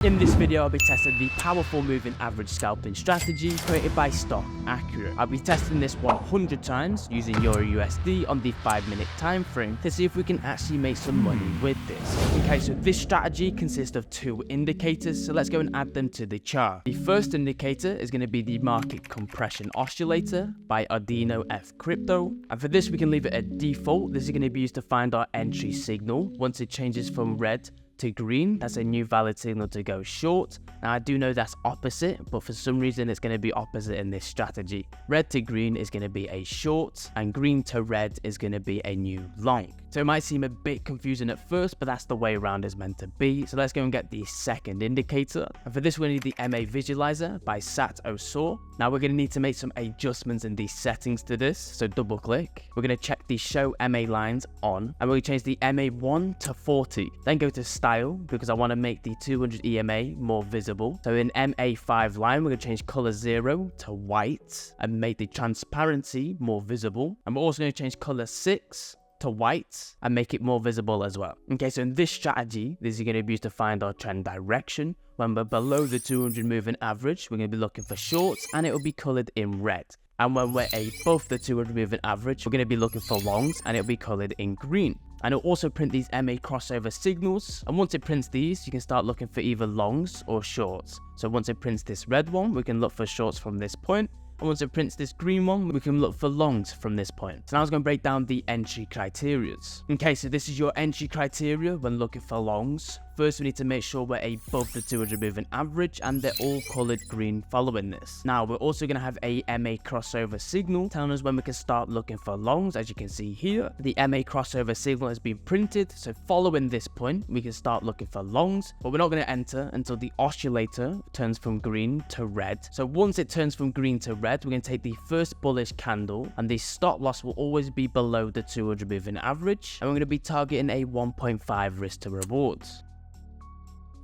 In this video, I'll be testing the powerful moving average scalping strategy created by Stock Accurate. I'll be testing this 100 times using Euro USD on the 5-minute time frame to see if we can actually make some money with this. Okay, so this strategy consists of two indicators, so let's go and add them to the chart. The first indicator is going to be the market compression oscillator by Ardino F Crypto, and for this we can leave it at default. This is going to be used to find our entry signal. Once it changes from red to green, that's a new valid signal to go short. Now I do know that's opposite, but for some reason it's going to be opposite in this strategy. Red to green is going to be a short, and green to red is going to be a new long. So it might seem a bit confusing at first, but that's the way around it's meant to be. So let's go and get the second indicator. And for this we need the MA visualizer by Sat Osor. Now we're going to need to make some adjustments in the settings to this. So double click. We're going to check the show MA lines on, and we're going to change the MA1 to 40. Then go to style, because I want to make the 200 EMA more visible. So in MA5 line, we're going to change color 0 to white and make the transparency more visible. And we're also going to change color 6 to white and make it more visible as well. Okay, so in this strategy, this is going to be used to find our trend direction. When we're below the 200 moving average, we're going to be looking for shorts, and it will be colored in red. And when we're above the 200 moving average, we're going to be looking for longs, and it'll be colored in green. And it'll also print these MA crossover signals, and once it prints these, you can start looking for either longs or shorts. So once it prints this red one, we can look for shorts from this point. And once it prints this green one, we can look for longs from this point. So now I was going to break down the entry criteria. Okay, so this is your entry criteria when looking for longs. First, we need to make sure we're above the 200 moving average and they're all colored green following this. Now, we're also going to have a MA crossover signal telling us when we can start looking for longs. As you can see here, the MA crossover signal has been printed. So following this point, we can start looking for longs, but we're not going to enter until the oscillator turns from green to red. So once it turns from green to red, we're going to take the first bullish candle, and the stop loss will always be below the 200 moving average. And we're going to be targeting a 1.5 risk to reward.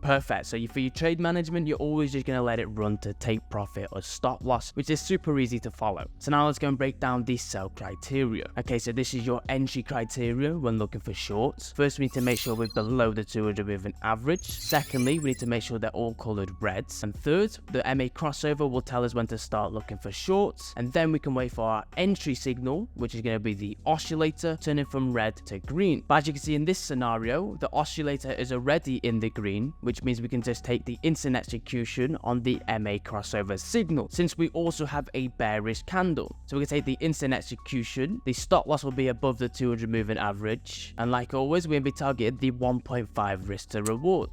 Perfect. So for your trade management, you're always just going to let it run to take profit or stop loss, which is super easy to follow. So now let's go and break down the sell criteria. Okay, so this is your entry criteria when looking for shorts. First, we need to make sure we're below the 200 moving average. Secondly, we need to make sure they're all colored reds. And third, the MA crossover will tell us when to start looking for shorts. And then we can wait for our entry signal, which is going to be the oscillator turning from red to green. But as you can see in this scenario, the oscillator is already in the green, which means we can just take the instant execution on the MA crossover signal, since we also have a bearish candle. So we can take the instant execution. The stop loss will be above the 200 moving average, and like always, we'll be targeting the 1.5 risk to reward.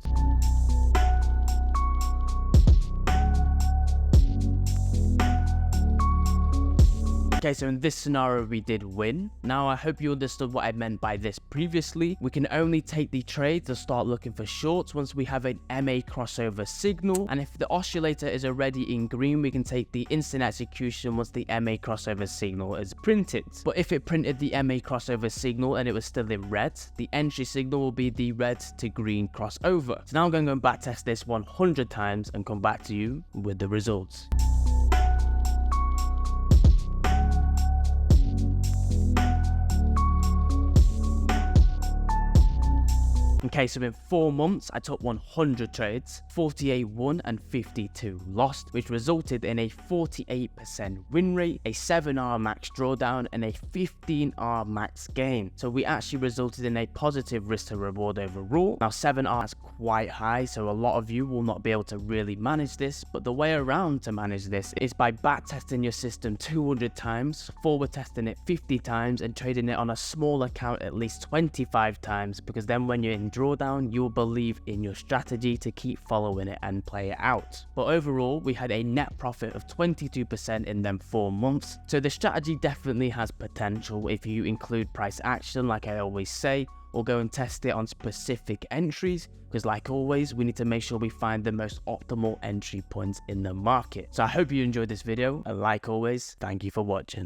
Okay, so in this scenario, we did win. Now, I hope you understood what I meant by this previously. We can only take the trade to start looking for shorts once we have an MA crossover signal. And if the oscillator is already in green, we can take the instant execution once the MA crossover signal is printed. But if it printed the MA crossover signal and it was still in red, the entry signal will be the red to green crossover. So now I'm going to back test this 100 times and come back to you with the results. Okay, so in 4 months, I took 100 trades, 48 won and 52 lost, which resulted in a 48% win rate, a 7R max drawdown, and a 15R max gain. So we actually resulted in a positive risk to reward overall. Now 7R is quite high, so a lot of you will not be able to really manage this, but the way around to manage this is by back testing your system 200 times, forward testing it 50 times, and trading it on a small account at least 25 times, because then when you're in drawdown, you'll believe in your strategy to keep following it and play it out. But overall, we had a net profit of 22% in them 4 months. So the strategy definitely has potential if you include price action, like I always say, or go and test it on specific entries, because like always, we need to make sure we find the most optimal entry points in the market. So I hope you enjoyed this video, and like always, thank you for watching.